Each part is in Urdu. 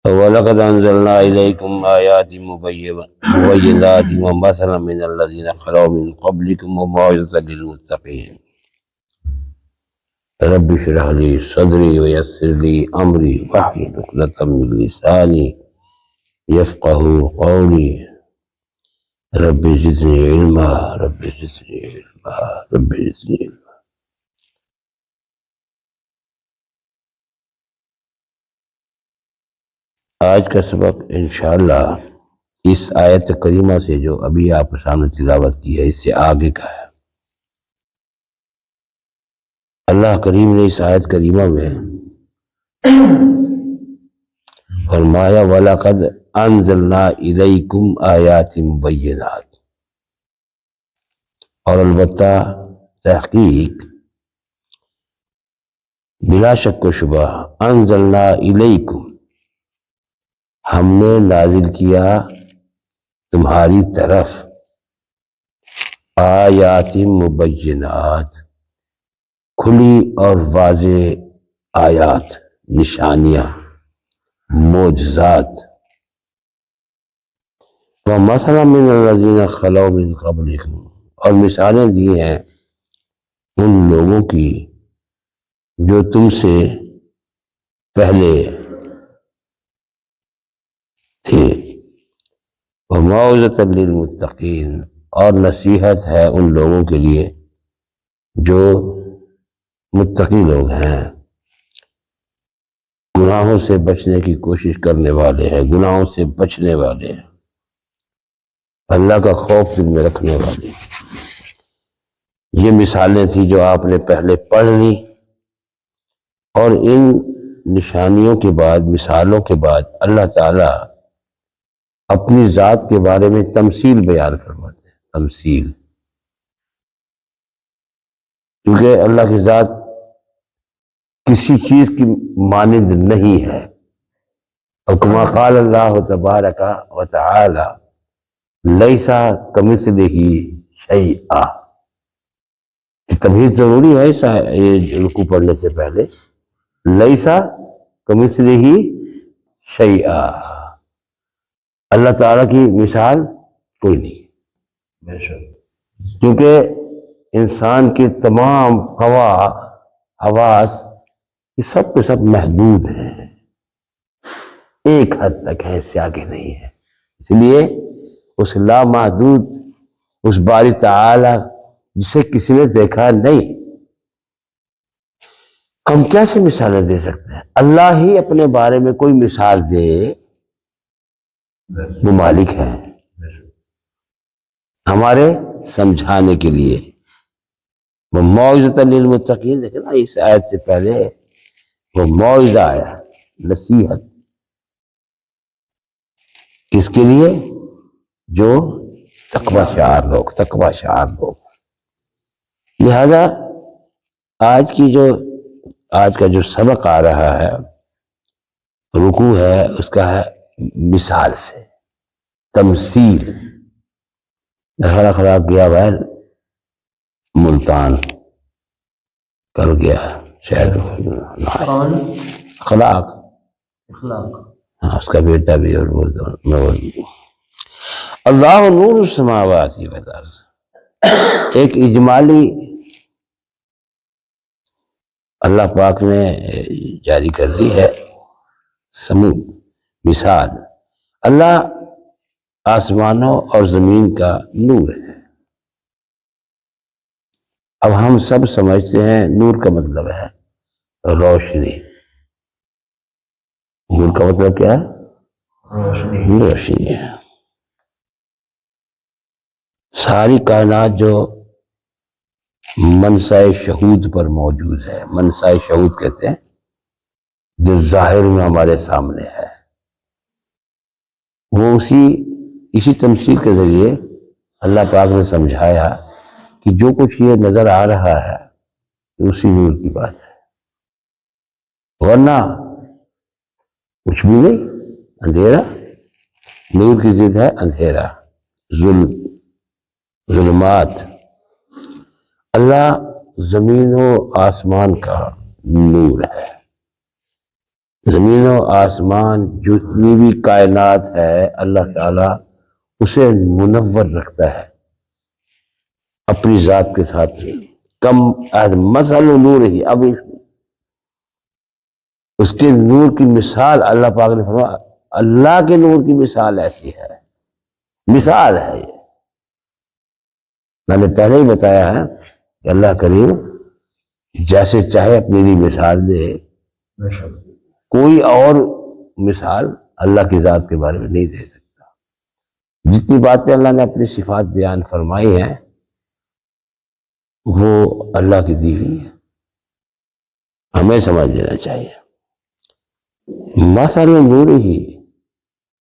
وَلَقَدْ أَنزَلْنَا إِلَيْكُمْ آيَاتٍ مُبَيِّنَاتٍ وَمَثَلًا مِّنَ الَّذِينَ خَلَوْا مِن قَبْلِكُمْ وَمَوْعِظَةً لِّلْمُتَّقِينَ رب اشرح لي صدري ويسر لي أمري واحلل عقدة من لساني يفقهوا قولي رب زدني علما رب زدني علما رب زدني علما۔ آج کا سبق انشاءاللہ اس آیت کریمہ سے جو ابھی آپ کے سامنے تلاوت کی ہے اس سے آگے کا ہے۔ اللہ کریم نے اس آیت کریمہ میں فرمایا وَلَقَدْ أَنزَلْنَا إِلَيْكُمْ آيَاتٍ مُبَيِّنَاتٍ، اور البتہ تحقیق بلا شک و شبہ انزلنا الیکم، ہم نے نازل کیا تمہاری طرف آیات مبینات، کھلی اور واضح آیات، نشانیاں، معجزات، وَمَثَلًا مِّنَ الَّذِينَ خَلَوْا مِن قَبْلِكُمْ، اور مثالیں دی ہیں ان لوگوں کی جو تم سے پہلے تھے، وَمَوْعِظَةً لِّلْمُتَّقِينَ، اور نصیحت ہے ان لوگوں کے لیے جو متقی لوگ ہیں، گناہوں سے بچنے کی کوشش کرنے والے ہیں، گناہوں سے بچنے والے ہیں، اللہ کا خوف دل میں رکھنے والے ہیں۔ یہ مثالیں تھیں جو آپ نے پہلے پڑھ لی، اور ان نشانیوں کے بعد، مثالوں کے بعد اللہ تعالیٰ اپنی ذات کے بارے میں تمثیل بیان فرماتے ہیں۔ تمثیل، کیونکہ اللہ کی ذات کسی چیز کی مانند نہیں ہے، اور کما قال اللہ تبارک و تعالی لیس کمثلہ شیئا، تمہید ضروری ہے یہ رکوع پڑھنے سے پہلے، لیس کمثلہ شیئا، اللہ تعالیٰ کی مثال کوئی نہیں، کیونکہ انسان کے تمام حواس یہ سب کے سب محدود ہیں، ایک حد تک ہے، اس سے آگے نہیں ہے۔ اس لیے اس لامحدود، اس باری تعالی جسے کسی نے دیکھا نہیں، ہم کیسے مثالیں دے سکتے ہیں؟ اللہ ہی اپنے بارے میں کوئی مثال دے، وہ مالک ہے ہمارے سمجھانے کے لیے۔ وہ موعظۃ للمتقین، دیکھیں نا اس آیت سے پہلے وہ موعظہ آیا، نصیحت، کس کے لیے؟ جو تقوی شعار لوگ۔ لہذا آج کا جو سبق آ رہا ہے، رکوع ہے، اس کا ہے مثال سے، تمثیل۔ اخلاق گیا ہے ملتان، کل گیا شاید اخلاق، ہاں اس کا بیٹا بھی، اور وہ اللہ نور السماوات والارض، ایک اجمالی اللہ پاک نے جاری کر دی ہے مثال۔ اللہ آسمانوں اور زمین کا نور ہے۔ اب ہم سب سمجھتے ہیں نور کا مطلب ہے روشنی۔ نور کا مطلب کیا ہے؟ روشنی ہے۔ ساری کائنات جو منصع شہود پر موجود ہے، منصع شہود کہتے ہیں جو ظاہر میں ہمارے سامنے ہے، وہ اسی تمثیل کے ذریعے اللہ پاک نے سمجھایا کہ جو کچھ یہ نظر آ رہا ہے اسی نور کی بات ہے، ورنہ کچھ بھی نہیں، اندھیرا۔ نور کی ضد ہے اندھیرا، ظلمات۔ اللہ زمین و آسمان کا نور ہے، زمین و آسمان جتنی بھی کائنات ہے اللہ تعالیٰ اسے منور رکھتا ہے اپنی ذات کے ساتھ. کم مثل نور ہی، اب اس کے نور کی مثال اللہ پاک نے فرمایا اللہ کے نور کی مثال ایسی ہے، مثال ہے یہ. میں نے پہلے ہی بتایا ہے کہ اللہ کریم جیسے چاہے اپنی لیے مثال دے، کوئی اور مثال اللہ کی ذات کے بارے میں نہیں دے سکتا. جتنی باتیں اللہ نے اپنی صفات بیان فرمائی ہیں وہ اللہ کی دی ہوئی ہے، ہمیں سمجھ لینا چاہیے. مثل نور ہی،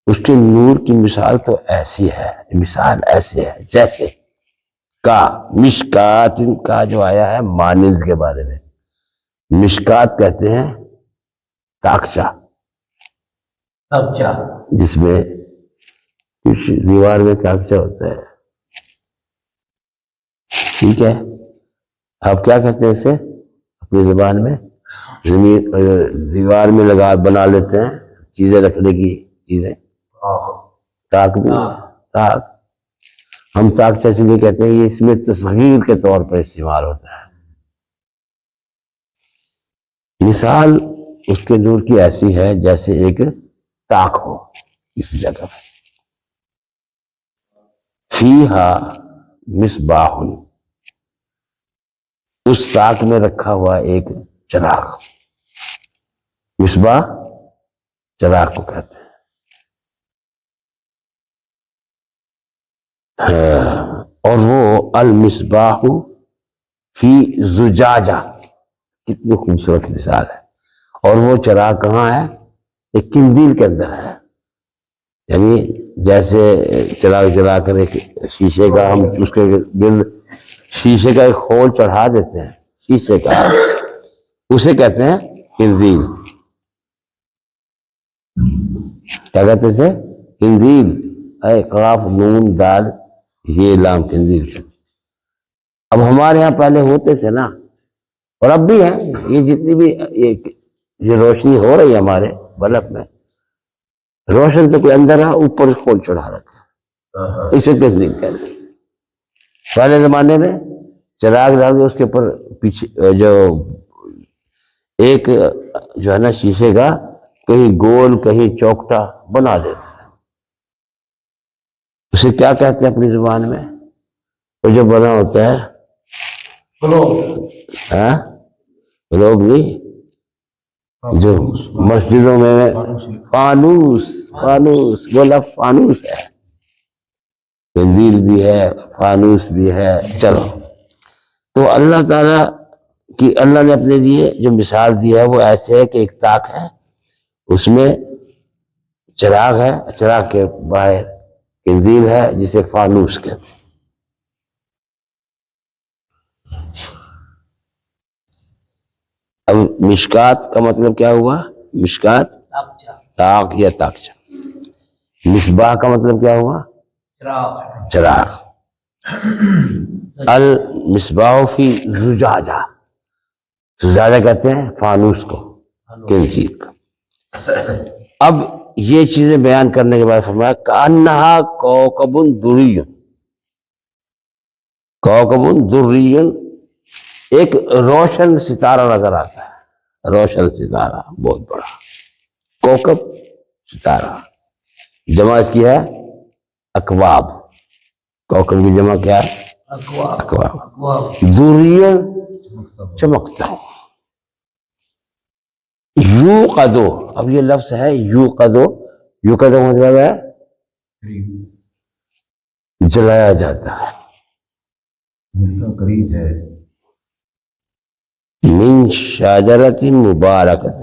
اس کے نور کی مثال تو ایسی ہے، مثال ایسی ہے جیسے کا مشکات کا جو آیا ہے مانند کے بارے میں. مشکات کہتے ہیں تاکچہ، جس میں کچھ دیوار میں تاکچہ ہوتا ہے، ٹھیک ہے. آپ کیا کہتے ہیں اسے اپنی زبان میں؟ زمین دیوار میں لگا بنا لیتے ہیں چیزیں رکھنے کی چیزیں، تاک بھی تاک. ہم تاکچہ اس لیے کہتے ہیں یہ اس میں تصغیر کے طور پر استعمال ہوتا ہے. مثال اس کے نور کی ایسی ہے جیسے ایک تاک ہو کسی جگہ پہ. فیہا مصباح، اس تاک میں رکھا ہوا ایک چراغ. مصباح چراغ کو کہتے ہیں. اور وہ المصباح فی زجاجہ، کتنی خوبصورت مثال ہے. اور وہ چراغ کہاں ہے؟ ایک قندیل کے اندر ہے. یعنی جیسے چراغ جلا کر ایک شیشے کا ہم اس کے گرد شیشے کا ایک خول چڑھا دیتے ہیں شیشے کا، اسے کہتے ہیں قندیل. کیا کہتے تھے؟ قندیل. اے قاف نون دال یہ لام قندیل. اب ہمارے یہاں پہلے ہوتے تھے نا، اور اب بھی ہیں، یہ جتنی بھی یہ روشنی ہو رہی ہے ہمارے بلب میں، روشن تو کوئی اندر ہے اوپر خول چڑھا رکھا، اسے قندیل کہتے ہیں. پہلے زمانے میں چراغ ڈال کے اس کے اوپر پیچھے جو ایک جو ہے نا شیشے کا کہیں گول کہیں چوکٹا بنا دیتے تھے. اسے کیا کہتے ہیں اپنی زبان میں؟ وہ جو بنا ہوتا ہے لوگ نہیں، جو مسجدوں میں فانوس، فانوس وہ لفظ فانوس ہے، قندیل بھی ہے فانوس بھی ہے. چلو، تو اللہ تعالیٰ کی اللہ نے اپنے لیے جو مثال دی ہے وہ ایسے ہے کہ ایک تاک ہے، اس میں چراغ ہے، چراغ کے باہر قندیل ہے جسے فانوس کہتے ہیں. اب مشکات کا مطلب کیا ہوا؟ مشکات تاک یا تاکچہ. مصباح کا مطلب کیا ہوا؟ چراغ. المصباح فی زجاجہ، زجاجہ کہتے ہیں فانوس کو، قندیل کو. اب یہ چیزیں بیان کرنے کے بعد فرمایا کأنہا کوکب دری، کوکب دری ایک روشن ستارہ نظر آتا ہے، روشن ستارہ بہت بڑا. کوکب ستارہ، جمع اس کی ہے اکواب. کوکب کی جمع کیا ہے؟ اکواب. دری چمکتا ہوں. یوقدو، اب یہ لفظ ہے یوقدو، یوقدو مطلب ہے جلایا جاتا ہے، قریب ہے. من شجرۃ مبارکۃ،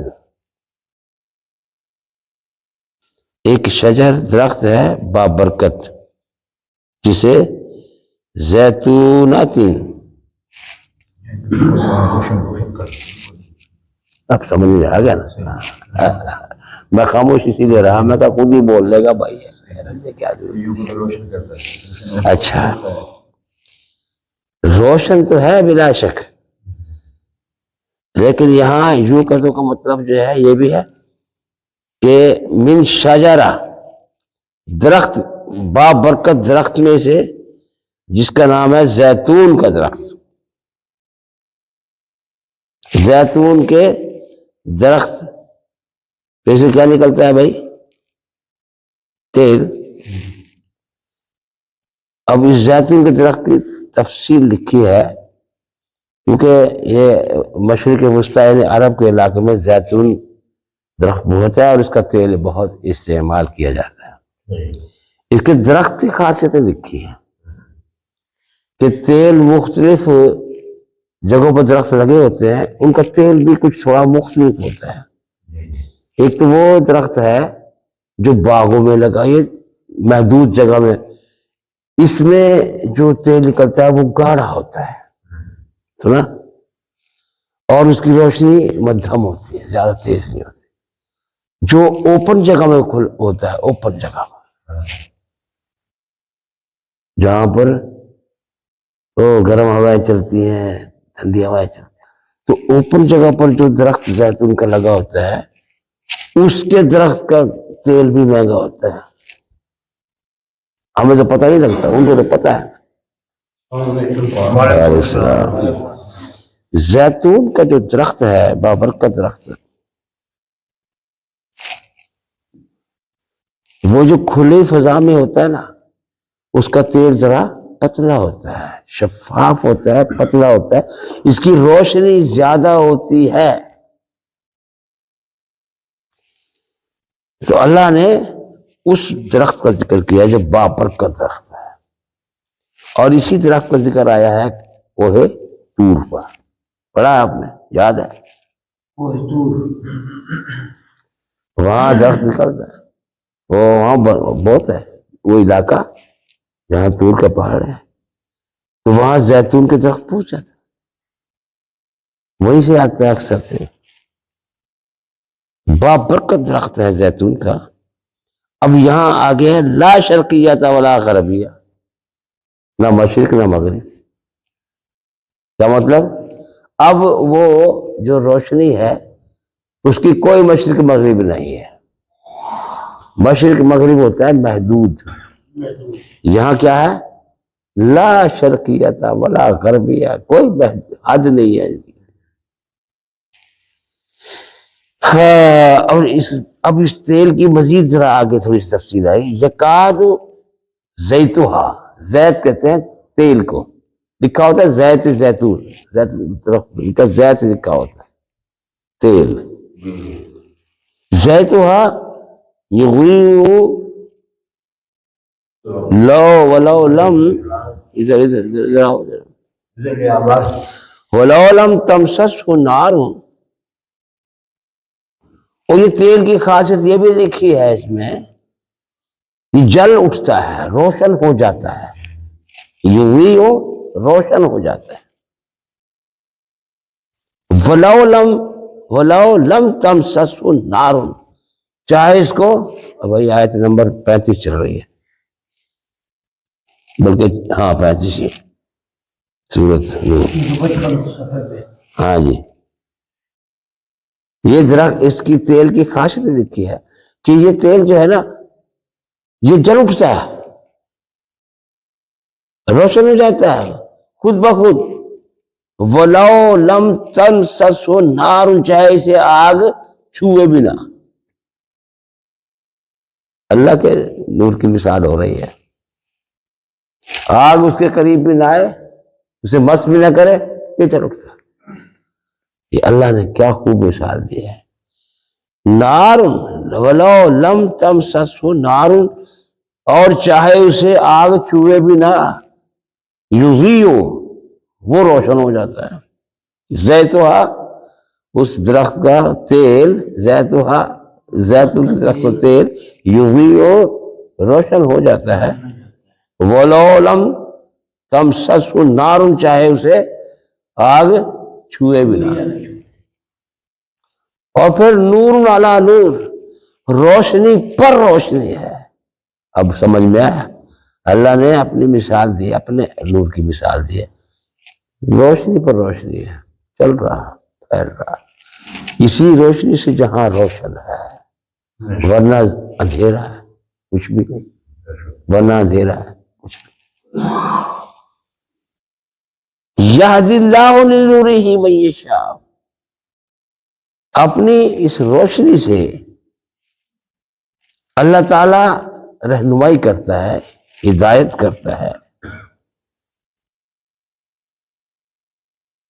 ایک شجر درخت ہے بابرکت جسے زیتونۃ. اب سمجھ میں آ گیا نا؟ میں خاموش اسی لیے رہا، میں کہا خود ہی بول لے گا بھائی. اچھا، روشن تو ہے بلا شک، لیکن یہاں یوں کدو کا مطلب جو ہے یہ بھی ہے کہ من شجرہ درخت، بابرکت درخت میں سے جس کا نام ہے زیتون کا درخت. زیتون کے درخت پہ سے کیا نکلتا ہے بھائی؟ تیل. اب اس زیتون کے درخت کی تفصیل لکھی ہے، کیونکہ یہ مشرق وسطی یعنی عرب کے علاقے میں زیتون درخت بہت ہے اور اس کا تیل بہت استعمال کیا جاتا ہے. اس کے درخت کی خاصیتیں لکھی ہیں کہ تیل مختلف جگہوں پر درخت لگے ہوتے ہیں، ان کا تیل بھی کچھ تھوڑا مختلف ہوتا ہے. ایک تو وہ درخت ہے جو باغوں میں لگا، یہ محدود جگہ میں، اس میں جو تیل نکلتا ہے وہ گاڑھا ہوتا ہے، سنا، اور اس کی روشنی مدھم ہوتی ہے، زیادہ تیز نہیں ہوتی. جو اوپن جگہ میں ہوتا ہے، اوپن جگہ میں جہاں پر گرم ہوائیں چلتی ہیں، ٹھنڈی ہوائیں چلتی ہیں، تو اوپن جگہ پر جو درخت زیتون کا لگا ہوتا ہے اس کے درخت کا تیل بھی مہنگا ہوتا ہے. ہمیں تو پتہ نہیں لگتا، ان کو تو پتہ ہے. علیہ السلام. زیتون کا جو درخت ہے، بابرکت درخت، وہ جو کھلی فضا میں ہوتا ہے نا، اس کا تیل ذرا پتلا ہوتا ہے، شفاف ہوتا ہے، پتلا ہوتا ہے، اس کی روشنی زیادہ ہوتی ہے. تو اللہ نے اس درخت کا ذکر کیا جو بابرکت درخت ہے، اور اسی درخت کا ذکر آیا ہے کوہ طور پر. پڑھا ہے آپ نے؟ یاد ہے؟ کوہ طور، وہاں درخت نکلتا ہے، وہاں بہت ہے وہ علاقہ جہاں طور کا پہاڑ ہے، تو وہاں زیتون کے درخت پوچھ جاتا ہے، وہیں سے آتا ہے اکثر سے. بابرکت درخت ہے زیتون کا. اب یہاں آگے ہے لا شرقیہ ولا غربیہ، نہ مشرق نہ مغرب. کیا مطلب؟ اب وہ جو روشنی ہے اس کی کوئی مشرق مغرب نہیں ہے. مشرق مغرب ہوتا ہے محدود، یہاں کیا ہے؟ لا شرقیہ ولا غربیہ، کوئی حد نہیں ہے. اور اب اس تیل کی مزید ذرا آگے تھوڑی سی تفصیل آئی. یکاد زیتوہا، زیت کہتے ہیں تیل کو، لکھا ہوتا ہے زیت زیتون، زیت لکھا ہوتا ہے، تیل. زیتوہا یغیء لو ولو لم ولو لم تمسسہ نار. اور یہ تیل کی خاصیت یہ بھی لکھی ہے اس میں، یہ جل اٹھتا ہے، روشن ہو جاتا ہے، یغیء روشن ہو جاتا ہے. ولو لم تمسسہ نار، چاہے اس کو، بھائی آیت نمبر 35 چل رہی ہے، بلکہ ہاں 35 ہی سورۃ نور. ہاں جی، یہ درخت، اس کی تیل کی خاصیت لکھی ہے کہ یہ تیل جو ہے نا یہ جل اٹھتا ہے، روشن ہو جاتا ہے خود بخود. وَلَوْ لَمْ تَمْسَسْهُ نَارٌ، چاہے اسے آگ چھوئے بھی نہ. اللہ کے نور کی مثال ہو رہی ہے. آگ اس کے قریب بھی نہ آئے، اسے مس بھی نہ کرے، یہ جل اٹھتا ہے. یہ اللہ نے کیا خوب مثال دی ہے. نار ولو لم تمسسہ نار، اور چاہے اسے آگ چھوئے بھی نہ، یضیء وہ روشن ہو جاتا ہے. زیتوہا اس درخت کا تیل، زیتوہا زیتون کے درخت کا تیل، یضیء روشن ہو جاتا ہے. ولو لم تمسسہ نار، چاہے اسے آگ چھوئے بھی نہ. اور پھر نور علی نور، روشنی پر روشنی ہے. اب سمجھ میں آیا؟ اللہ نے اپنی مثال دی، اپنے نور کی مثال دی ہے، روشنی پر روشنی ہے، چل رہا، پھیل رہا. اسی روشنی سے جہاں روشن ہے ورنہ اندھیرا ہے کچھ بھی نہیں، ورنہ اندھیرا ہے کچھ بھی۔ یہدی اللہ لنورہ من یشاء، اپنی اس روشنی سے اللہ تعالی رہنمائی کرتا ہے، ہدایت کرتا ہے،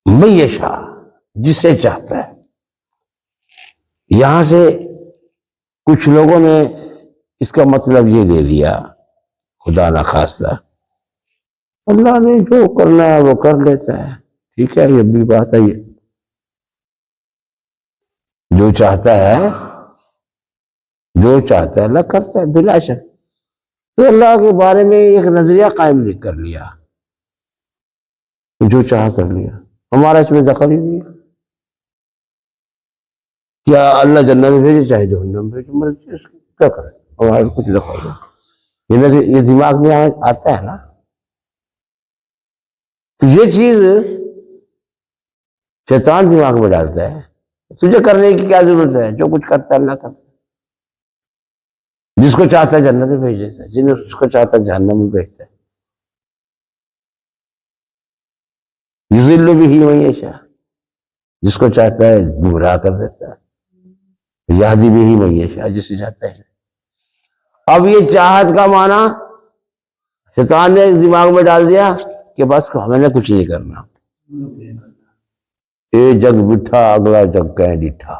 من یشاء، جسے چاہتا ہے۔ یہاں سے کچھ لوگوں نے اس کا مطلب یہ لے لیا، خدا نہ خواستہ اللہ نے جو کرنا ہے وہ کر لیتا ہے، ٹھیک ہے، یہ بھی بات ہے، یہ جو چاہتا ہے اللہ کرتا ہے بلا شک۔ تو اللہ کے بارے میں ایک نظریہ قائم نہیں کر لیا، جو چاہا کر لیا، ہمارا اس میں دخل ہی نہیں ہے۔ کیا اللہ جنت میں بھیجے چاہے جہنم میں بھیجے، مرضی اس کی، کیا کرے، ہمارا کچھ دخل نہیں۔ یہ دماغ میں آتا ہے نا، تو یہ چیز شیطان دماغ میں ڈالتا ہے، تجھے کرنے کی کیا ضرورت ہے، جو کچھ کرتا ہے اللہ کرتا ہے، جس کو چاہتا ہے جنت میں بھیج دیتا ہے، جس کو چاہتا ہے جہنم میں بھیجتا ہے۔ یضل بہ من یشاء، جس کو چاہتا ہے گمراہ کر دیتا ہے، یہدی بہ من یشاء، جسے چاہتا ہے۔ اب یہ چاہت کا معنی شیطان نے دماغ میں ڈال دیا کہ بس ہمیں نے کچھ نہیں کرنا، اے جگ بٹھا اگلا جگ کہیں ڈٹھا،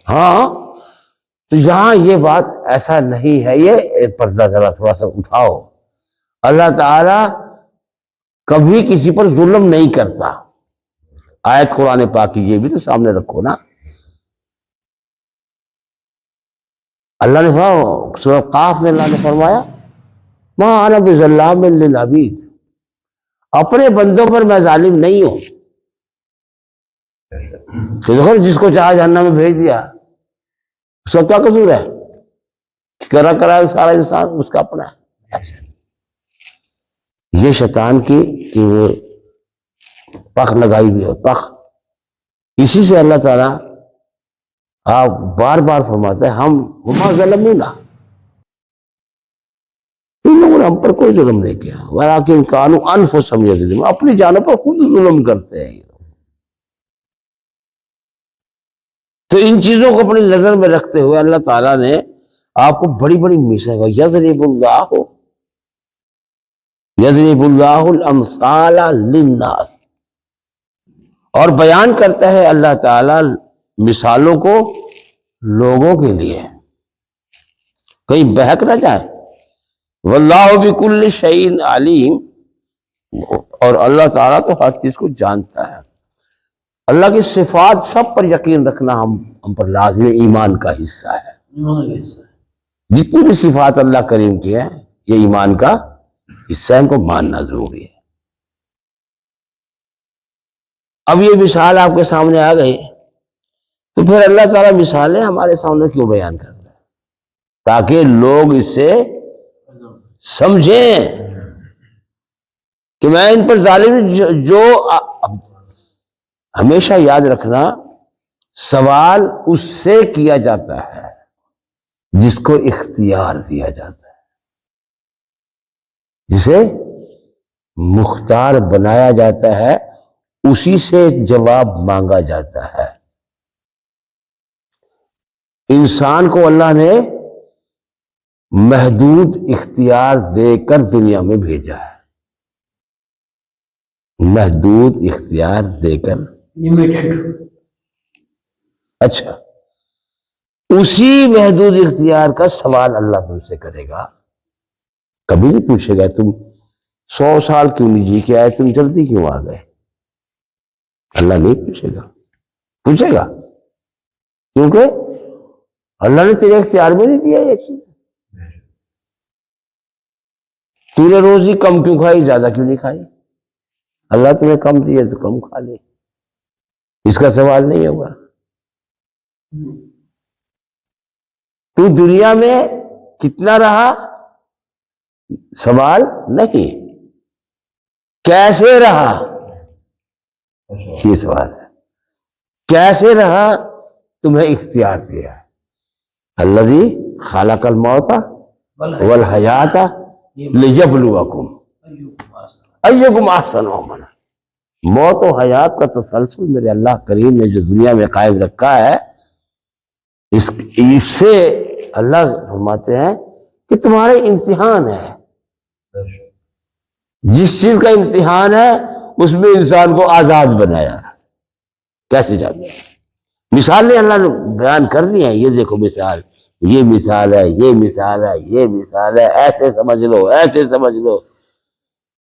ہاں۔ تو یہاں یہ بات ایسا نہیں ہے، یہ پردہ ذرا تھوڑا سا اٹھاؤ، اللہ تعالی کبھی کسی پر ظلم نہیں کرتا۔ آیت قرآن پاک کی یہ بھی تو سامنے رکھو نا۔ اللہ نے سورہ قاف میں اللہ نے فرمایا ما انا بظلام للعبید، اپنے بندوں پر میں ظالم نہیں ہوں۔ تو دیکھو جس کو چاہا جہنم میں بھیج دیا، اس کا کیا قصور ہے، کرا سارا انسان اس کا اپنا ہے۔ یہ شیطان کی کہ وہ پخ لگائی ہوئی ہے، پخ، اسی سے اللہ تعالیٰ آپ بار بار فرماتے ہیں ہم وما ظلمونا، ان لوگوں نے ہم پر کوئی ظلم نہیں کیا، ولکن کانوا انفسہم یظلمون، اپنی جانوں پر خود ظلم کرتے ہیں۔ تو ان چیزوں کو اپنی نظر میں رکھتے ہوئے اللہ تعالیٰ نے آپ کو بڑی بڑی مثال، یضرب اللہ الامثال للناس، اور بیان کرتا ہے اللہ تعالیٰ مثالوں کو لوگوں کے لیے، کہیں بہک نہ جائے۔ واللہ بکل شیء علیم، اور اللہ تعالیٰ تو ہر چیز کو جانتا ہے۔ اللہ کی صفات سب پر یقین رکھنا ہم پر لازم ایمان کا حصہ ہے۔ جتنی بھی صفات اللہ کریم کی ہے یہ ایمان کا حصہ ہے، ان کو ماننا ضروری ہے۔ اب یہ مثال آپ کے سامنے آ گئی، تو پھر اللہ تعالیٰ مثالیں ہمارے سامنے کیوں بیان کرتا ہے؟ تاکہ لوگ اس سے سمجھیں کہ میں ان پر ظالم، جو ہمیشہ یاد رکھنا سوال اس سے کیا جاتا ہے جس کو اختیار دیا جاتا ہے، جسے مختار بنایا جاتا ہے، اسی سے جواب مانگا جاتا ہے۔ انسان کو اللہ نے محدود اختیار دے کر دنیا میں بھیجا ہے، محدود اختیار دے کر، اچھا، اسی محدود اختیار کا سوال اللہ تم سے کرے گا، کبھی نہیں پوچھے گا تم 100 سال کیوں نہیں جی کے آئے، تم جلدی کیوں آ گئے، اللہ نہیں پوچھے گا، پوچھے گا کیونکہ اللہ نے تیرے اختیار میں نہیں دیا یہ چیز۔ تو نے روزی کم کیوں کھائی، زیادہ کیوں نہیں کھائی، اللہ تمہیں کم دیا تو کم کھا لے، اس کا سوال نہیں ہوگا۔ تو دنیا میں کتنا رہا سوال نہیں، کیسے رہا یہ سوال ہے۔ کیسے رہا تمہیں اختیار دیا ہے. الذی خلق الموت والحیات لیبلوکم ایکم احسن عملا. موت و حیات کا تسلسل میرے اللہ کریم نے جو دنیا میں قائم رکھا ہے، اس سے اللہ فرماتے ہیں کہ تمہارے امتحان ہے. جس چیز کا امتحان ہے اس میں انسان کو آزاد بنایا. کیسے جانتے ہیں؟ مثالیں اللہ نے بیان کر دی ہیں. یہ دیکھو مثال، یہ مثال ہے، یہ مثال ہے، یہ مثال ہے، ایسے سمجھ لو، ایسے سمجھ لو.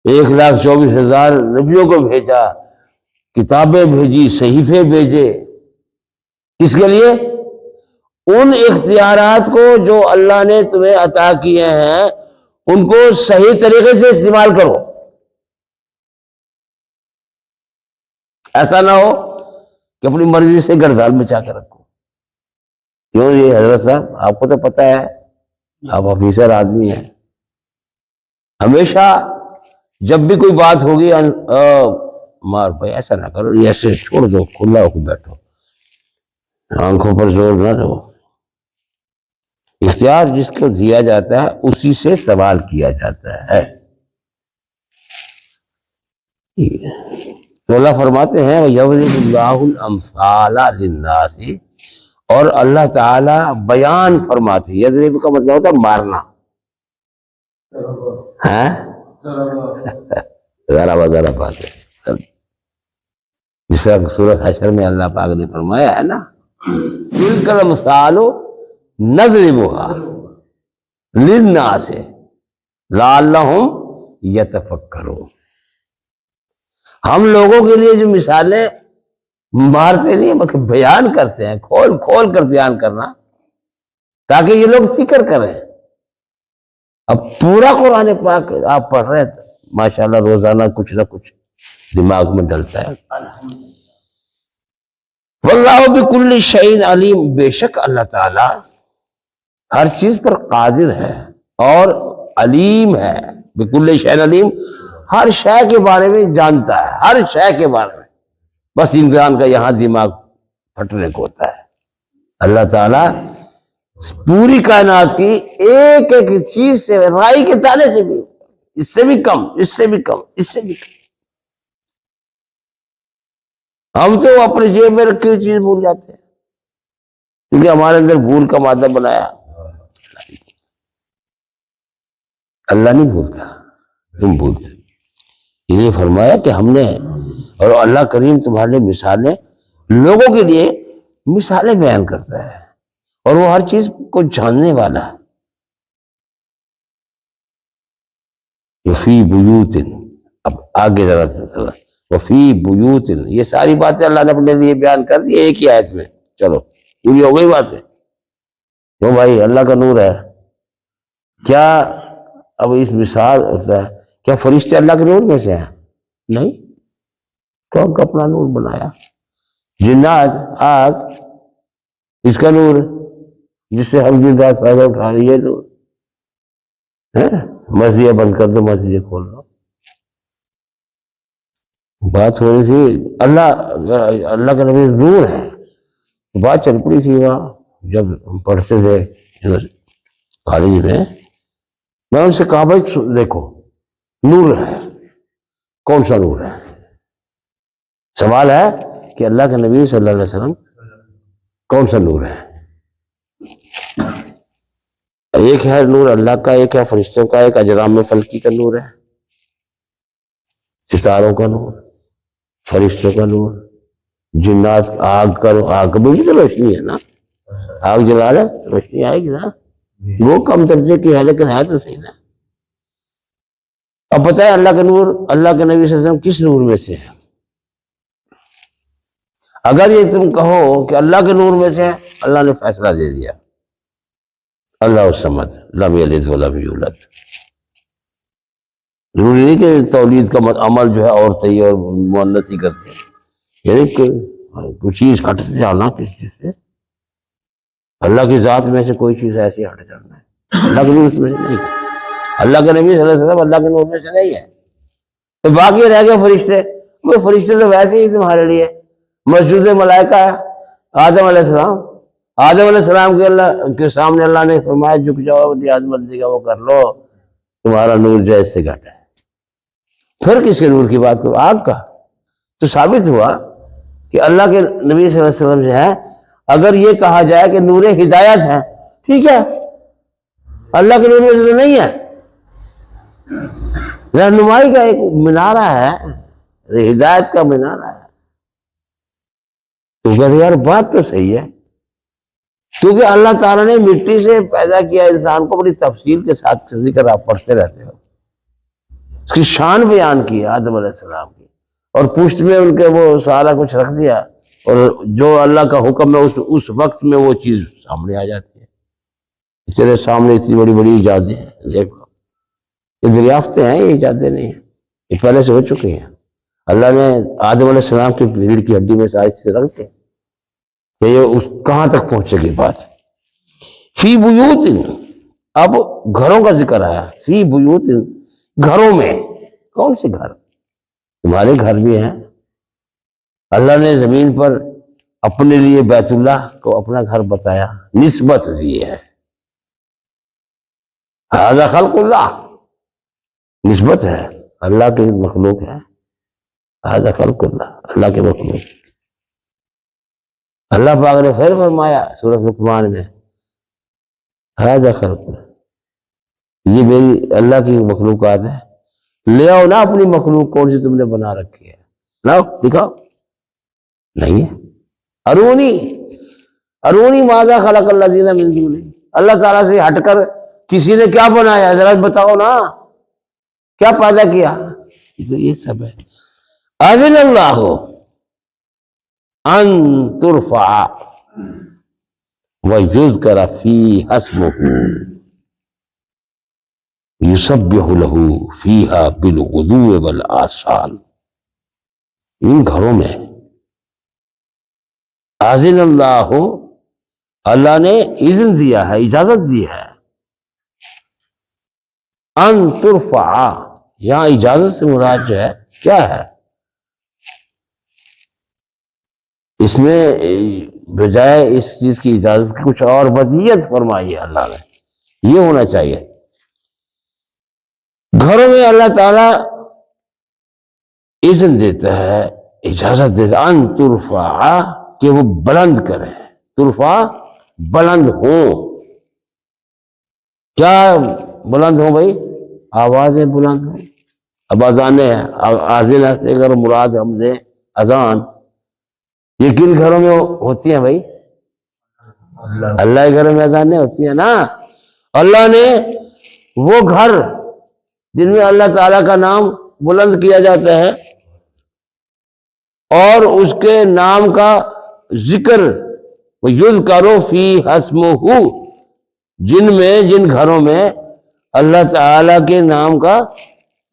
1,24,000 نبیوں کو بھیجا، کتابیں بھیجی، صحیفے بھیجے. کس کے لیے؟ ان اختیارات کو جو اللہ نے تمہیں عطا کیے ہیں ان کو صحیح طریقے سے استعمال کرو. ایسا نہ ہو کہ اپنی مرضی سے گردال مچا کے رکھو. کیوں یہ حضرت صاحب، آپ کو تو پتہ ہے، آپ آفیسر آدمی ہیں. ہمیشہ جب بھی کوئی بات ہوگی مار بھائی ایسا نہ کرو، یہ ایسے چھوڑ دو، کھلا ہو کے بیٹھو، آنکھوں پر زور نہ دو. اختیار جس کو دیا جاتا ہے اسی سے سوال کیا جاتا ہے. تو اللہ فرماتے ہیں وَيَضْرِبُ اللَّهُ الْأَمْثَالَ لِلنَّاسِ، اور اللہ تعالی بیان فرماتے ہیں. یضرب کا مطلب ہوتا ہے مارنا. ذرا بات ہے. جس طرح سورۃ حشر میں اللہ پاک نے فرمایا ہے نا، تِلْكَ الْأَمْثَالُ نَضْرِبُهَا لِلنَّاسِ لَعَلَّهُمْ يَتَفَكَّرُونَ. ہم لوگوں کے لیے جو مثالیں مارتے نہیں بلکہ بیان کرتے ہیں، کھول کھول کر بیان کرنا تاکہ یہ لوگ فکر کریں. اب پورا قرآن پاک آپ پڑھ رہے تھے ماشاءاللہ، روزانہ کچھ نہ کچھ دماغ میں ڈلتا ہے. واللہ بکل شیء علیم، بے شک اللہ تعالی ہر چیز پر قادر ہے اور علیم ہے. بکل شیء علیم، ہر شے کے بارے میں جانتا ہے، ہر شے کے بارے میں. بس انسان کا یہاں دماغ پھٹنے کو ہوتا ہے. اللہ تعالیٰ پوری کائنات کی ایک ایک چیز سے، رائی کے تانے سے بھی، اس سے بھی کم، اس سے بھی کم، اس سے بھی کم. ہم تو اپنے جیب میں رکھی ہوئی چیز بھول جاتے ہیں کیونکہ ہمارے اندر بھول کا مادہ بنایا. اللہ نہیں بھولتا، تم بھولتے. یہ فرمایا کہ ہم نے، اور اللہ کریم تمہارے مثالیں لوگوں کے لیے مثالیں بیان کرتا ہے اور وہ ہر چیز کو جاننے والا ہے. وفی بیوت، اب آگے ذرا سے وفی بیوت، یہ ساری باتیں اللہ نے اپنے لیے بیان کر دی ایک ہی آیت میں. چلو پوری ہو گئی باتیں. کیوں بھائی؟ اللہ کا نور ہے. کیا اب اس مثال ہوتا ہے، کیا فرشتے اللہ کے نور میں سے ہیں؟ نہیں، کون کا اپنا نور بنایا. جنات، آگ، اس کا نور جس سے ہم دن رات فائدہ اٹھا رہی ہے نور. مسجد بند کر دو، مسجد کھول دو. بات ہو رہی تھی اللہ کا نبی نور ہے. بات چل پڑی تھی وہاں جب ہم پڑھتے تھے کالج میں ان سے کہا بھائی دیکھو نور ہے، کون سا نور ہے؟ سوال ہے کہ اللہ کے نبی صلی اللہ علیہ وسلم کون سا نور ہے؟ ایک ہے نور اللہ کا، ایک ہے فرشتوں کا، ایک اجرام فلکی کا نور ہے، ستاروں کا نور، فرشتوں کا نور، جنات، آگ کا. آگ میں بھی تو روشنی ہے نا، آگ جلا رہے روشنی آئے گی نا. وہ کم درجے کی ہے لیکن ہے تو صحیح نا. اب پتہ ہے اللہ کا نور، اللہ کے نبی صلی اللہ علیہ وسلم کس نور میں سے ہے؟ اگر یہ تم کہو کہ اللہ کے نور میں سے ہے، اللہ نے فیصلہ دے دیا، اللہ الصمد لم یلد ولم یولد. ضروری نہیں کہ تولید کا عمل جو ہے عورتیں اور مؤنث ہی کرتے ہیں، یعنی کہ کوئی چیز ہٹ جانا کسی چیز سے. اللہ کی ذات میں سے کوئی چیز ایسی ہٹ جانا ہے، اللہ کے نور میں نہیں. اللہ کے نبی صلی اللہ علیہ وسلم اللہ کے نور میں سے نہیں ہے. تو باقی رہ گئے فرشتے. وہ فرشتے تو ویسے ہی تمہارے لیے مسجود ملائکہ ہے آدم علیہ السلام، آدم علیہ السلام کے سامنے اللہ نے فرمایا جھک جاؤ، نیاز مندی کا وہ کر لو، تمہارا نور جیسے سے گھٹ ہے۔ پھر کس کے نور کی بات کرو؟ آگ کا۔ تو ثابت ہوا کہ اللہ کے نبی صلی اللہ علیہ وسلم جو ہے، اگر یہ کہا جائے کہ نور ہدایت ہے، ٹھیک ہے، اللہ کے نور میں سے نہیں ہے، رہنمائی کا ایک مینارہ ہے، ہدایت کا مینارہ ہے۔ تو کہتے یار بات تو صحیح ہے، کیونکہ اللہ تعالیٰ نے مٹی سے پیدا کیا انسان کو، بڑی تفصیل کے ساتھ ذکر آپ پڑھتے رہتے ہو، اس کی شان بیان کی آدم علیہ السلام کی، اور پشت میں ان کے وہ سارا کچھ رکھ دیا، اور جو اللہ کا حکم ہے اس وقت میں وہ چیز سامنے آ جاتی ہے۔ چلے سامنے اتنی بڑی بڑی ایجادیں ہیں، دیکھو یہ دریافتیں ہیں، یہ ایجادیں نہیں ہیں، یہ پہلے سے ہو چکی ہیں۔ اللہ نے آدم علیہ السلام کی ریڑھ کی ہڈی میں ساری چیزیں رکھ دی کہ یہ کہاں تک پہنچے گی بات۔ فی بیوت، اب گھروں کا ذکر آیا، فی بیوت، گھروں میں۔ کون سے گھر؟ تمہارے گھر بھی ہیں۔ اللہ نے زمین پر اپنے لیے بیت اللہ کو اپنا گھر بتایا، نسبت دی ہے، ھذا خلق اللہ، نسبت ہے، اللہ کی مخلوق ہے، ھذا خلق اللہ، اللہ کے مخلوق۔ اللہ پاک نے پھر فرمایا سورۃ لقمان میں، ھذا خلق اللہ، یہ میری اللہ کی مخلوقات ہے، لے آؤ نا اپنی مخلوق کون سی تم نے بنا رکھی ہے، لاؤ دکھاؤ، نہیں ہے۔ ارونی ماذا خلق الذین من دونہ، اللہ تعالیٰ سے ہٹ کر کسی نے کیا بنایا، ذرا بتاؤ نا، کیا پیدا کیا؟ یہ سب ہے۔ اذن اللہ ان ترفع ویذکر فیہا اسمہ یسبح لہ فیہا بالغدو والآصال۔ ان گھروں میں اذن اللہ، اللہ نے اذن دیا ہے، اجازت دی ہے، ان ترفع، یہاں اجازت سے مراد جو ہے کیا ہے؟ اس میں بجائے اس چیز کی اجازت کی کچھ اور وصیت فرمائی ہے اللہ نے، یہ ہونا چاہیے۔ گھروں میں اللہ تعالیٰ اذن دیتا ہے، اجازت دیتا ہے، ان ترفع، کہ وہ بلند کریں، ترفع بلند ہو۔ کیا بلند ہو بھائی؟ آوازیں بلند ہوں۔ اب اذانیں، آذنہ سے اگر مراد ہم نے اذان، یہ کن گھروں میں ہوتی ہیں بھائی؟ اللہ کے گھروں میں اذانیں ہوتی ہیں نا۔ اللہ نے وہ گھر جن میں اللہ تعالیٰ کا نام بلند کیا جاتا ہے اور اس کے نام کا ذکر، یذکر فیہا اسمہ، جن گھروں میں اللہ تعالیٰ کے نام کا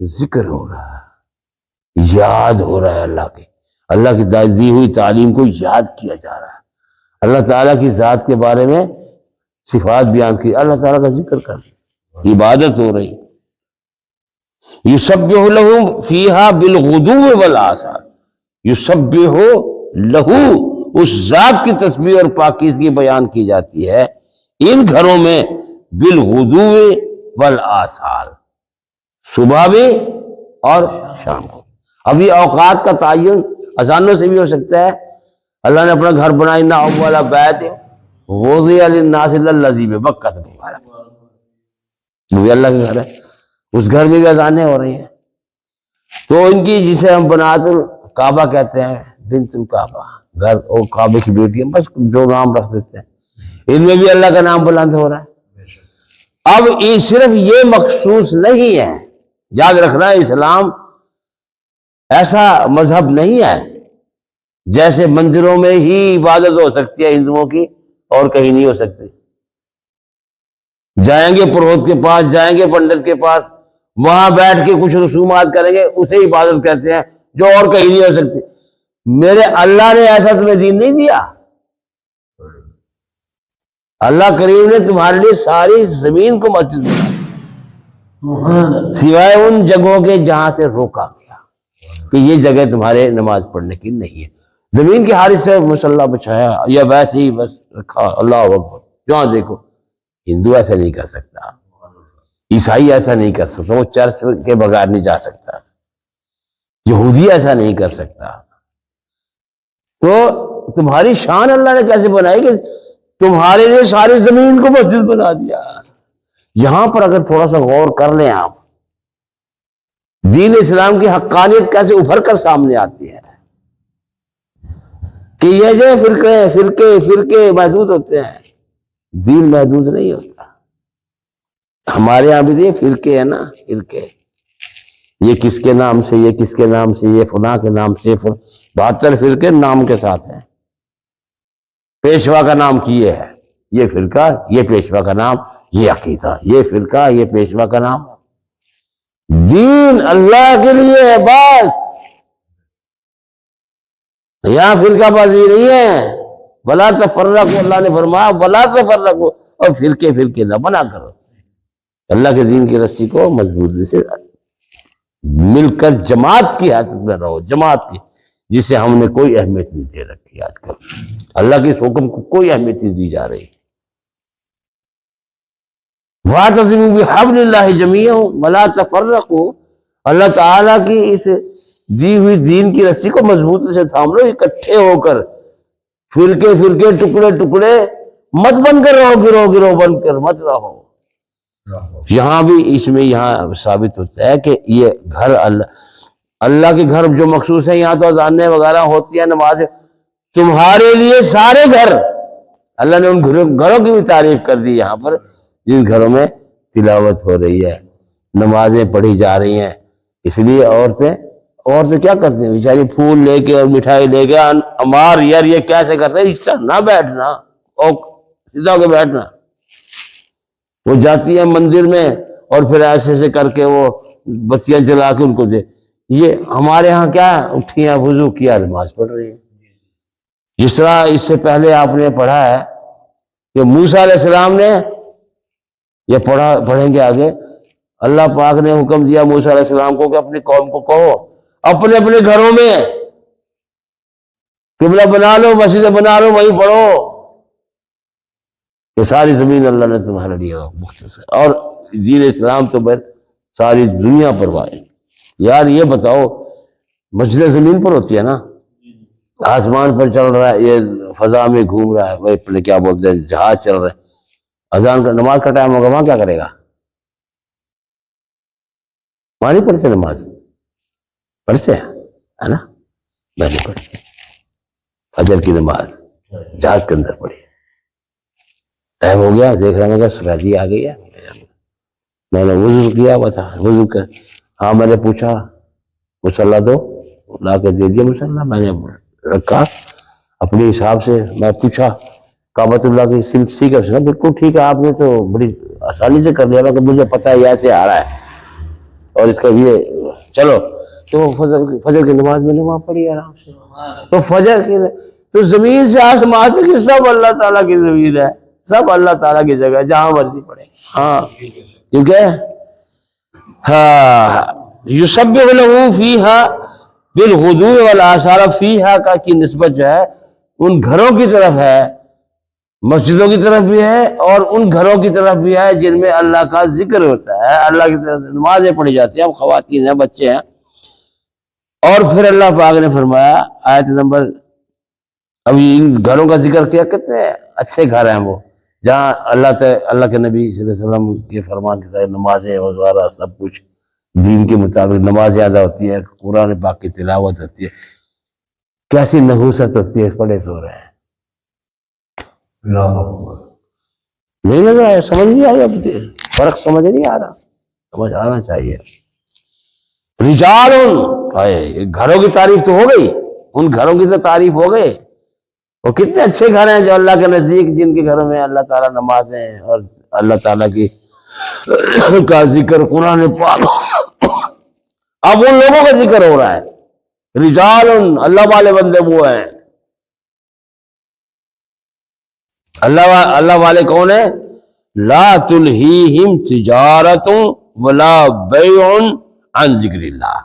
ذکر ہو رہا ہے، یاد ہو رہا ہے، اللہ کی دی ہوئی تعلیم کو یاد کیا جا رہا ہے، اللہ تعالیٰ کی ذات کے بارے میں صفات بیان کی، اللہ تعالیٰ کا ذکر کر رہی، عبادت ہو رہی۔ یسبح لہ فیہا بالغدو والآصال، یسبح لہ، اس ذات کی تسبیح اور پاکیزگی بیان کی جاتی ہے ان گھروں میں، بالغدو والآصال، صبح بھی اور شام کو۔ اب یہ اوقات کا تعین اذانوں سے بھی ہو سکتا ہے۔ اللہ نے اپنا گھر بنایا، اِنَّ أَوَّلَ بَيْتٍ وُضِعَ لِلنَّاسِ لَلَّذِي بِبَكَّةَ مُبَارَكًا، وہ بھی اللہ کے گھر ہے، اس گھر میں بھی اذانیں ہو رہی ہیں۔ تو ان کی جسے ہم بنات الکعبہ کہتے ہیں، بنت الکعبہ، گھر اور کعبے کی بیٹیاں، بس جو نام رکھ دیتے ہیں، ان میں بھی اللہ کا نام بلند ہو رہا ہے۔ اب صرف یہ مخصوص نہیں ہے، یاد رکھنا اسلام ایسا مذہب نہیں ہے جیسے مندروں میں ہی عبادت ہو سکتی ہے ہندوؤں کی اور کہیں نہیں ہو سکتی۔ جائیں گے پروہت کے پاس، جائیں گے پنڈت کے پاس، وہاں بیٹھ کے کچھ رسومات کریں گے، اسے عبادت کہتے ہیں جو اور کہیں نہیں ہو سکتی۔ میرے اللہ نے ایسا تمہیں دین نہیں دیا۔ اللہ کریم نے تمہارے لیے ساری زمین کو مسجد بنا، سوائے ان جگہوں کے جہاں سے روکا گیا کہ یہ جگہ تمہارے نماز پڑھنے کی نہیں ہے۔ زمین کے حارث سے مسلح بچھایا یا ویسے ہی بس رکھا، اللہ اکبر، جہاں دیکھو۔ ہندو ایسا نہیں کر سکتا، عیسائی ایسا نہیں کر سکتا، وہ چرچ کے بغیر نہیں جا سکتا، یہودی ایسا نہیں کر سکتا۔ تو تمہاری شان اللہ نے کیسے بنائی کہ تمہارے لیے ساری زمین کو مسجد بنا دیا۔ یہاں پر اگر تھوڑا سا غور کر لیں آپ، دین اسلام کی حقانیت کیسے ابھر کر سامنے آتی ہے کہ یہ جو فرقے محدود ہوتے ہیں، دین محدود نہیں ہوتا۔ ہمارے یہاں بھی یہ فرقے ہیں نا، فرقے، یہ کس کے نام سے، یہ کس کے نام سے، یہ فلاں کے نام سے، 72 فرقے نام کے ساتھ ہیں۔ پیشوا کا نام کی یہ ہے، یہ فرقہ، یہ پیشوا کا نام، یہ عقیدہ، یہ فرقہ، یہ پیشوا کا نام۔ دین اللہ کے لیے ہے بس، یہاں فرقہ بازی نہیں ہے۔ ولا تفرقوا، اللہ نے فرمایا ولا تفرقوا، اور فرقے نہ بنا کرو۔ اللہ کے دین کی رسی کو مضبوطی سے مل کر جماعت کی حیثیت میں رہو، جماعت کی، جسے ہم نے کوئی اہمیت نہیں دے رکھی آج کل۔ اللہ کے اس حکم کو کوئی اہمیت نہیں دی جا رہی۔ وَاعْتَصِمُوا بِحَبْلِ اللَّهِ جَمِيعًا وَلَا تَفَرَّقُوا، اللہ تعالیٰ کی اس دی ہوئی دین کی رسی کو مضبوطی سے تھام لو، اکٹھے ہو کر، فرقے ٹکڑے مت بن کر رہو، گروہ بن کر مت رہو۔ یہاں بھی اس میں یہاں ثابت ہوتا ہے کہ یہ گھر اللہ کے گھر جو مخصوص ہے، یہاں تو اذانیں وغیرہ ہوتی ہیں، نماز، تمہارے لیے سارے گھر، اللہ نے ان گھروں کی بھی تعریف کر دی یہاں پر جن گھروں میں تلاوت ہو رہی ہے، نمازیں پڑھی جا رہی ہیں۔ اس لیے عورتیں کیا کرتی ہیں بیچاری، پھول لے کے اور مٹھائی لے کے، امار یار یہ کیسے کرتے ہیں، اس طرح نہ بیٹھنا، اور سیدھا ہو کے بیٹھنا۔ وہ جاتی ہیں مندر میں اور پھر ایسے کر کے وہ بتیاں جلا کے ان کو دے۔ یہ ہمارے ہاں کیا، اٹھیاں، وضو کیا، نماز پڑھ رہی ہیں۔ جس طرح اس سے پہلے آپ نے پڑھا ہے کہ موسیٰ علیہ السلام نے، یہ پڑھیں گے آگے، اللہ پاک نے حکم دیا موسیٰ علیہ السلام کو کہ اپنی قوم کو کہو اپنے اپنے گھروں میں قبلہ بنا لو، مسجد بنا لو، وہیں پڑھو۔ یہ ساری زمین اللہ نے تمہارے لیے مختص ہے، اور دین اسلام تو بھائی ساری دنیا پر واقع۔ یار یہ بتاؤ، مسجد زمین پر ہوتی ہے نا، آسمان پر چل رہا ہے، یہ فضا میں گھوم رہا ہے، وہ اپنے کیا بولتے ہیں جہاز چل رہے ہیں، اذان کا نماز کا ٹائم ہوگا، وہاں کیا کرے گا؟ وہاں نہیں پڑھتے نماز، پڑھتے ہے نا؟ میں نہیں پڑھتی فجر کی نماز، جہاز کے اندر پڑھی، ٹائم ہو گیا، دیکھ رہا ہوں سفیدی آ گئی ہے، میں نے وضو کیا ہوا تھا، وضو کر، ہاں میں نے پوچھا مصلی دو، لا کے دے دیا مصلی، میں نے رکھا اپنے حساب سے، میں پوچھا کعبۃ اللہ کی سمت ٹھیک ہے؟ بالکل ٹھیک ہے، آپ نے تو بڑی آسانی سے کر لیا، کہ مجھے پتہ ہے ایسے آ رہا ہے اور اس کا یہ، چلو تو فجر کی نماز میں نے وہاں پڑھی آرام سے۔ تو فجر کی، تو زمین سے آسمان تک سب اللہ تعالیٰ کی زمین ہے، سب اللہ تعالیٰ کی جگہ ہے، جہاں مرضی پڑھے۔ ہاں کیونکہ یسبح لہ فیہا بالغدو والآصال، فیہا کا کی نسبت جو ہے ان گھروں کی طرف ہے، مسجدوں کی طرف بھی ہے اور ان گھروں کی طرف بھی ہے جن میں اللہ کا ذکر ہوتا ہے، اللہ کی طرف نمازیں پڑھی جاتی ہیں، خواتین ہیں، بچے ہیں۔ اور پھر اللہ پاک نے فرمایا آیت نمبر، اب ان گھروں کا ذکر کیا، کہتے ہیں اچھے گھر ہیں وہ، جہاں اللہ کے نبی صلی اللہ علیہ وسلم کے فرمان کے تحت نمازیں وغیرہ سب کچھ دین کے مطابق نماز ادا ہوتی ہے، قرآن پاک کی تلاوت ہوتی ہے، کیسی نحوست ہوتی ہے، پڑھے سو رہے ہیں۔ نہیں لگ رہا ہے، سمجھ نہیں آ رہا، فرق سمجھ نہیں آ رہا، سمجھ آنا چاہیے۔ رجال، گھروں کی تعریف تو ہو گئی، ان گھروں کی تو تعریف ہو گئی، وہ کتنے اچھے گھر ہیں جو اللہ کے نزدیک، جن کے گھروں میں اللہ تعالیٰ نمازیں اور اللہ تعالیٰ کی کا ذکر، قرآن پاک، اب ان لوگوں کا ذکر ہو رہا ہے۔ رجال، اللہ والے بندے وہ ہیں، اللہ والے کون ہیں؟ لا تلہیہم تجارت ولا بیع عن ذکر اللہ،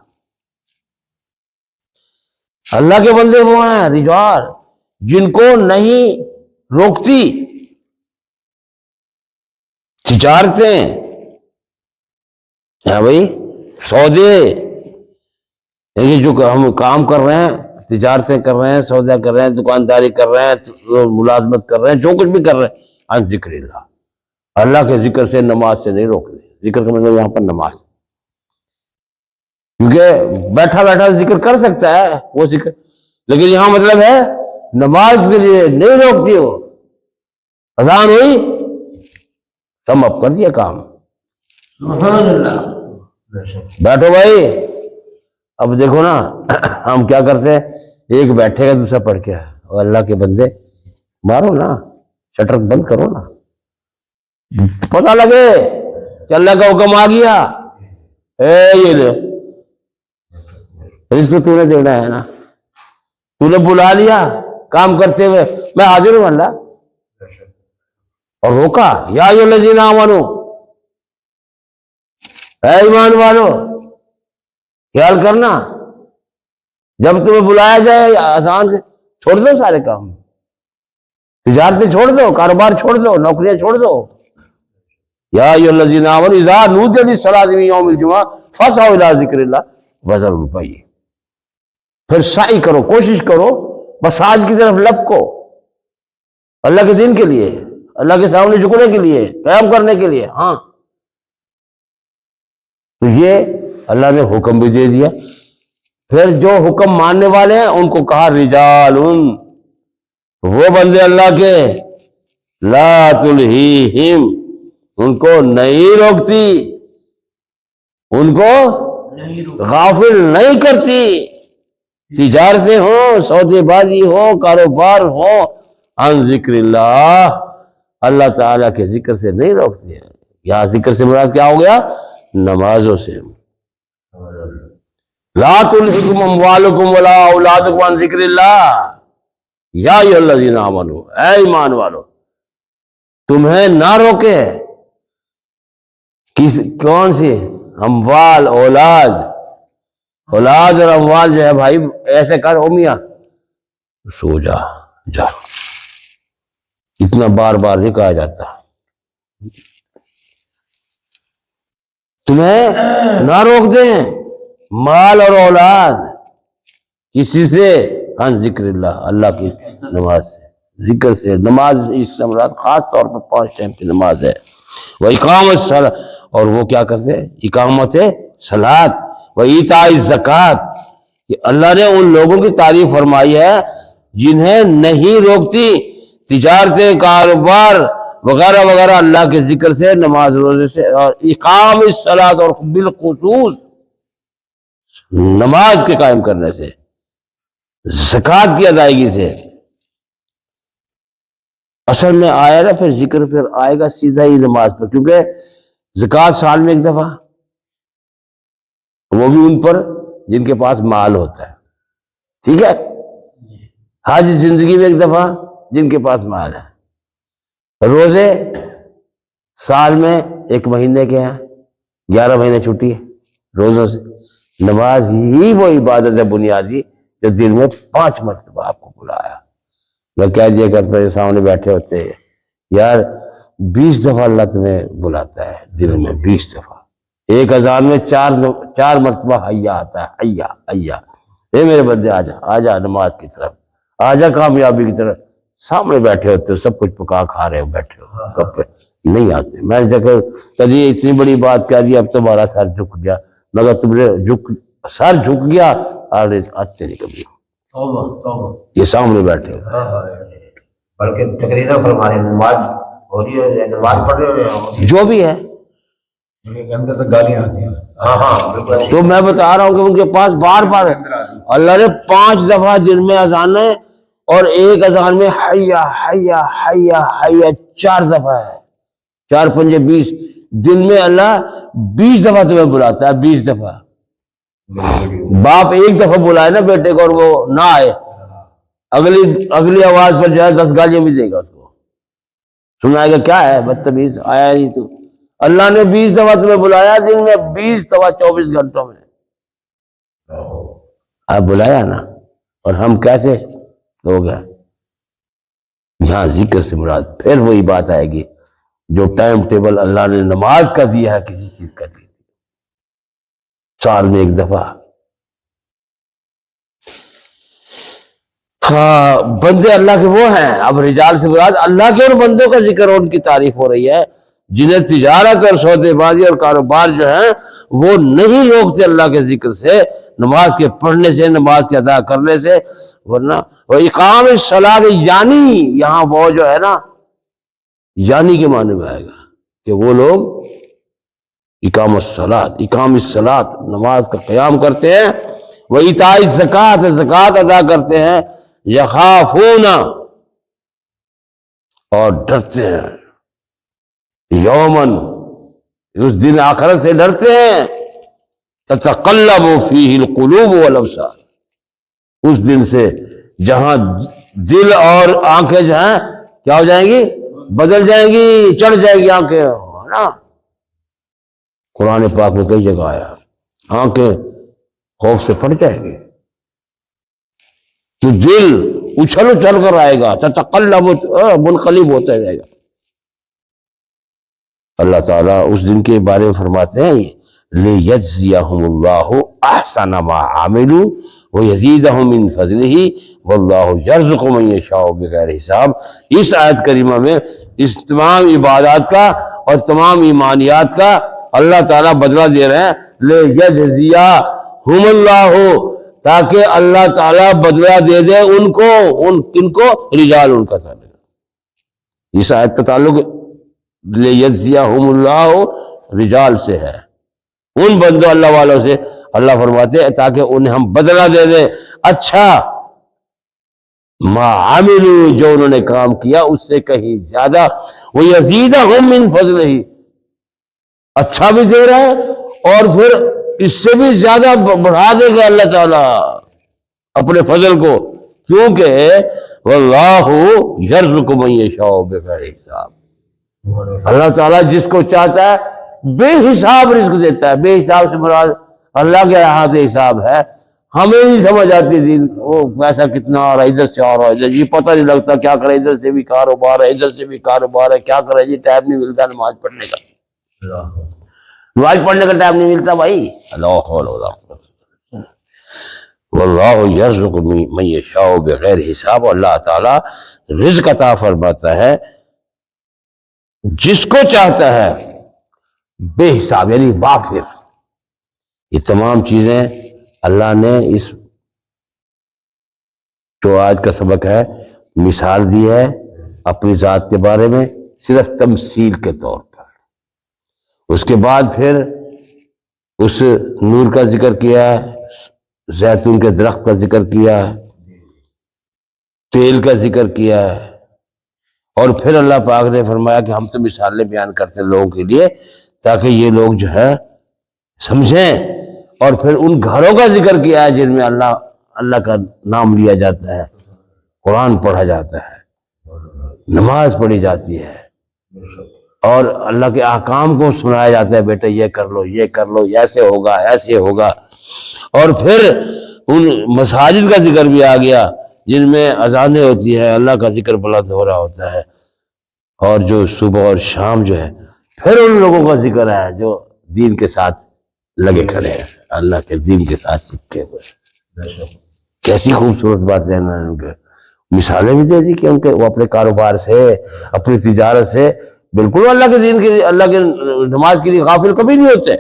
اللہ کے بندے وہ ہیں رجال جن کو نہیں روکتی تجارتیں، ہاں بھائی سودے، یعنی جو ہم کام کر رہے ہیں، تجارتیں کر رہے ہیں، سودا کر رہے ہیں، دکانداری کر رہے ہیں، ملازمت کر رہے ہیں، جو کچھ بھی کر رہے ہیں، عن ذکر اللہ، اللہ کے ذکر سے، نماز سے نہیں روکتے۔ ذکر کا مطلب یہاں پر نماز، کیونکہ بیٹھا بیٹھا ذکر کر سکتا ہے وہ ذکر، لیکن یہاں مطلب ہے نماز کے لیے نہیں روکتی وہ۔ اذان ہوئی، سم اب کر دیا کام، سبحان اللہ۔ بیٹھو بھائی۔ اب دیکھو نا ہم کیا کرتے ہیں، ایک بیٹھے گا دوسرا پڑھ کے، اور اللہ کے بندے مارو نا، شٹر بند کرو نا، پتہ لگے کہ اللہ کا حکم آ گیا، یہ لے رزق تو نے دینا ہے نا، تو نے بلا لیا کام کرتے ہوئے، میں حاضر ہوں اللہ، اور روکا یا ایھا الذین آمنو، اے ایمان والو خیال کرنا، جب تمہیں بلایا جائے آسان سے چھوڑ دو سارے کام، تجارتیں چھوڑ دو، کاروبار چھوڑ دو، نوکریاں چھوڑ دو۔ یا ایھا الذین آمنوا اذا نودی للصلاۃ من یوم الجمعہ فاسعوا الی ذکر اللہ وذروا البیع، پھر سعی کرو، کوشش کرو بس آج کی طرف لپکو، اللہ کے دین کے لیے، اللہ کے سامنے جھکنے کے لیے، قیام کرنے کے لیے۔ ہاں تو یہ اللہ نے حکم بھی دے دیا۔ پھر جو حکم ماننے والے ہیں ان کو کہا رجال، وہ بندے اللہ کے، لا تلہیہم، ان کو نہیں روکتی، ان کو غافل نہیں کرتی، تجارتیں ہوں، سودے بازی ہو، کاروبار ہو، عن ذکر اللہ، اللہ تعالیٰ کے ذکر سے نہیں روکتے ہیں۔ یہاں ذکر سے مراد کیا ہو گیا؟ نمازوں سے۔ لا تلہکم اموالکم ولا اولادکم عن ذکر اللہ یا ایھا الذین آمنوا، اے ایمان والو تمہیں نہ روکے کون سی؟ اموال، اولاد اور اموال جو ہے بھائی ایسے کر، او میاں سو جا، جا، اتنا بار بار نہیں کہا جاتا، تمہیں نہ روک دیں مال اور اولاد کسی سے، عن ذکر اللہ، اللہ کی نماز سے، ذکر سے۔ نماز اس سے مراد خاص طور پر 5 ٹائم کی نماز ہے۔ وَإِقَامَ الصَّلَاةِ، اور وہ کیا کرتے ہیں؟ اقامت صلاۃ، وَإِيتَاءِ الزَّکَاۃ، اللہ نے ان لوگوں کی تعریف فرمائی ہے جنہیں نہیں روکتی تجارتیں، کاروبار وغیرہ وغیرہ اللہ کے ذکر سے، نماز روزے سے، اور اقام الصلاۃ، اور بالخصوص نماز کے قائم کرنے سے، زکوٰۃ کی ادائیگی سے۔ اصل میں آیا نا پھر ذکر، پھر آئے گا سیدھا ہی نماز پر، کیونکہ زکوٰۃ سال میں ایک دفعہ، وہ بھی ان پر جن کے پاس مال ہوتا ہے، ٹھیک ہے؟ حج زندگی میں ایک دفعہ جن کے پاس مال ہے۔ روزے سال میں 1 مہینے کے ہیں، 11 مہینے چھٹی ہے روزوں سے۔ نماز ہی وہ عبادت ہے بنیادی جو دن میں 5 مرتبہ آپ کو بلایا۔ میں کہہ دیا کرتا ہے سامنے بیٹھے ہوتے ہیں، یار 20 دفعہ اللہ تمہیں بلاتا ہے دن میں، 20 دفعہ، ایک اذان میں 4 مرتبہ حیا آتا ہے، حیا حیا، اے میرے بندے آجا، آجا نماز کی طرف، آجا کامیابی کی طرف۔ سامنے بیٹھے ہوتے ہو، سب کچھ پکا کھا رہے ہو، بیٹھے ہو، گپے نہیں آتے۔ میں نے کبھی اتنی بڑی بات کہہ دی، اب تمہارا سر جھک گیا، مگر تم نے سر جھک گیا، آتے نہیں کبھی، یہ سامنے بیٹھے ہو۔ بلکہ تقریر فرما رہے ہیں، نماز ہو رہی ہے، نماز پڑھ رہے ہیں، جو بھی ہے، اندر تک گالیاں آتی ہیں۔ ہاں بالکل، تو میں بتا رہا ہوں کہ ان کے پاس بار بار اللہ نے 5 دفعہ دن میں اذانیں، اور ایک اذان میں حیا حیا حیا حیا 4 دفعہ ہے، 4 5 20، دن میں اللہ 20 دفعہ تمہیں بلاتا ہے، 20 دفعہ۔ باپ ایک دفعہ بلائے نا بیٹے کو اور وہ نہ آئے، اگلی آواز پر جو ہے 10 گالیاں بھی دے گا اس کو، سنائے گا کیا ہے بدتمیز، آیا نہیں تو۔ اللہ نے 20 دفعہ تمہیں بلایا دن میں، 20 دفعہ 24 گھنٹوں میں، آپ بلایا نا، اور ہم کیسے ہو گئے. یہاں ذکر سے مراد پھر وہی بات آئے گی جو ٹائم ٹیبل اللہ نے نماز کا دیا ہے کسی چیز کا نہیں، سال میں ایک دفعہ. ہاں بندے اللہ کے وہ ہیں. اب رجال سے مراد اللہ کے اور بندوں کا ذکر اور ان کی تعریف ہو رہی ہے جنہیں تجارت اور سودے بازی اور کاروبار جو ہیں وہ نہیں روکتے اللہ کے ذکر سے، نماز کے پڑھنے سے، نماز کے ادا کرنے سے. ورنہ وہ اقام الصلاۃ، یعنی یہاں وہ جو ہے نا یعنی کے معنی میں آئے گا کہ وہ لوگ اقام الصلاۃ نماز کا قیام کرتے ہیں، وایتاء الزکوٰۃ زکوٰۃ ادا کرتے ہیں، یخافون اور ڈرتے ہیں، یومن اس دن آخرت سے ڈرتے ہیں، تتقلب فیہ القلوب والابصار، اس دن سے جہاں دل اور آنکھیں جو ہیں کیا ہو جائیں گی، بدل جائیں گی، چڑھ جائیں گی آنکھیں نا. قرآن پاک میں کئی جگہ آیا آنکھیں خوف سے پھٹ جائیں گی تو دل اچھل اچھل کر آئے گا، تتقلب منقلب ہوتا جائے گا. اللہ تعالیٰ اس دن کے بارے میں فرماتے ہیں لِيَجْزِيَهُمُ اللَّهُ أَحْسَنَ مَا عَمِلُوا وَيَزِيدَهُم مِّن فَضْلِهِ وَاللَّهُ يَرْزُقُ مَن يَشَاءُ بِغَيْرِ حساب. اس آیت کریمہ میں اس تمام عبادات کا اور تمام ایمانیات کا اللہ تعالیٰ بدلہ دے رہے ہیں، لِيَجْزِيَهُمُ اللَّهُ، تاکہ اللہ تعالیٰ بدلہ دے دے ان کو، کن کو، رجال ان کا تعلق. اس آیت کا تعلق لِيَجْزِيَهُمُ اللَّهُ رجال سے ہے، ان بندوں اللہ والوں سے. اللہ فرماتے ہیں تاکہ انہیں ہم بدلہ دے دیں اچھا ما عملوا، جو انہوں نے کام کیا اس سے کہیں زیادہ، وَيَزِيدَهُم مِّن فَضْلِهِ، اچھا بھی دے رہا ہے اور پھر اس سے بھی زیادہ بڑھا دے گا اللہ تعالیٰ اپنے فضل کو، کیونکہ وَاللَّهُ يَرْزُقُ مَن يَشَاءُ بِغَيْرِ حساب. اللہ تعالیٰ جس کو چاہتا ہے بے حساب رزق دیتا ہے. بے حساب سے مراد اللہ کے یہاں سے حساب ہے، ہمیں نہیں سمجھ آتی تھی وہ پیسہ کتنا آ رہا ہے، ادھر سے آ رہا ہے، ادھر یہ پتہ نہیں لگتا کیا کرے، ادھر سے بھی کاروبار ہے، ادھر سے بھی کاروبار ہے، کیا کرے جی، ٹائم نہیں ملتا نماز پڑھنے کا، نماز پڑھنے کا ٹائم نہیں ملتا بھائی. اللہ حول ولا قوت واللہ یرزق من یشاء بغیر حساب. اللہ تعالیٰ رزق عطا فرماتا ہے جس کو چاہتا ہے بے حساب، یعنی وافر. یہ تمام چیزیں اللہ نے اس جو آج کا سبق ہے مثال دی ہے اپنی ذات کے بارے میں صرف تمثیل کے طور پر. اس کے بعد پھر اس نور کا ذکر کیا ہے، زیتون کے درخت کا ذکر کیا ہے، تیل کا ذکر کیا ہے، اور پھر اللہ پاک نے فرمایا کہ ہم تو مثالیں بیان کرتے ہیں لوگوں کے لیے تاکہ یہ لوگ جو ہے سمجھیں. اور پھر ان گھروں کا ذکر کیا ہے جن میں اللہ کا نام لیا جاتا ہے، قرآن پڑھا جاتا ہے، نماز پڑھی جاتی ہے، اور اللہ کے احکام کو سنایا جاتا ہے، بیٹا یہ کر لو، یہ کر لو، ایسے ہوگا، ایسے ہوگا. اور پھر ان مساجد کا ذکر بھی آ گیا جن میں اذانیں ہوتی ہیں، اللہ کا ذکر بلند ہو رہا ہوتا ہے، اور جو صبح اور شام جو ہے پھر ان لوگوں کا ذکر ہے جو دین کے ساتھ لگے کھڑے ہیں، اللہ کے دین کے ساتھ چپکے ہوئے. کیسی خوبصورت باتیں ہیں ان کے، مثالیں بھی دے دی کہ ان کے وہ اپنے کاروبار سے، اپنی تجارت سے بالکل اللہ کے دین کے، اللہ کے نماز کے لیے غافل کبھی نہیں ہوتے.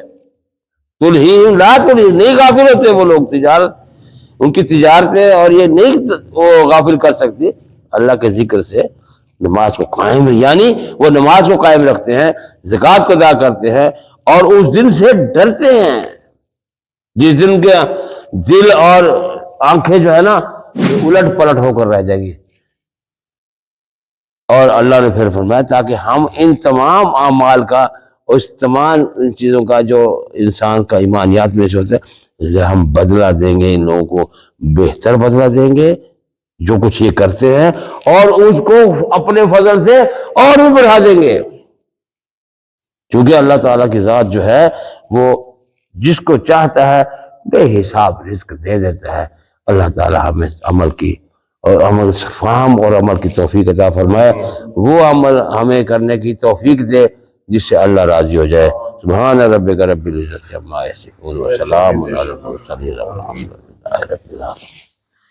تلہیہم لا تلہیہم، نہیں غافل ہوتے وہ لوگ، تجارت ان کی تجارت سے اور یہ نہیں وہ غافل کر سکتی اللہ کے ذکر سے. نماز کو قائم، یعنی وہ نماز کو قائم رکھتے ہیں، زکوٰۃ کو ادا کرتے ہیں، اور اس دن سے ڈرتے ہیں جس دن کے دل اور آنکھیں جو ہے نا الٹ پلٹ ہو کر رہ جائیں گی. اور اللہ نے پھر فرمایا تاکہ ہم ان تمام اعمال کا، اس تمام چیزوں کا جو انسان کا ایمانیات میں سے ہوتا ہے، ہم بدلہ دیں گے ان لوگوں کو، بہتر بدلہ دیں گے جو کچھ یہ کرتے ہیں، اور اس کو اپنے فضل سے اور بھی بڑھا دیں گے. کیونکہ اللہ تعالیٰ کی ذات جو ہے وہ جس کو چاہتا ہے بے حساب رزق دے دیتا ہے. اللہ تعالیٰ ہمیں عمل کی اور عمل فہم اور عمل کی توفیق عطا فرمائے، وہ عمل ہمیں کرنے کی توفیق دے جس سے اللہ راضی ہو جائے۔ سبحان ربک رب العزت عما یصفون وسلام علی المرسلین والحمد للہ رب العالمین۔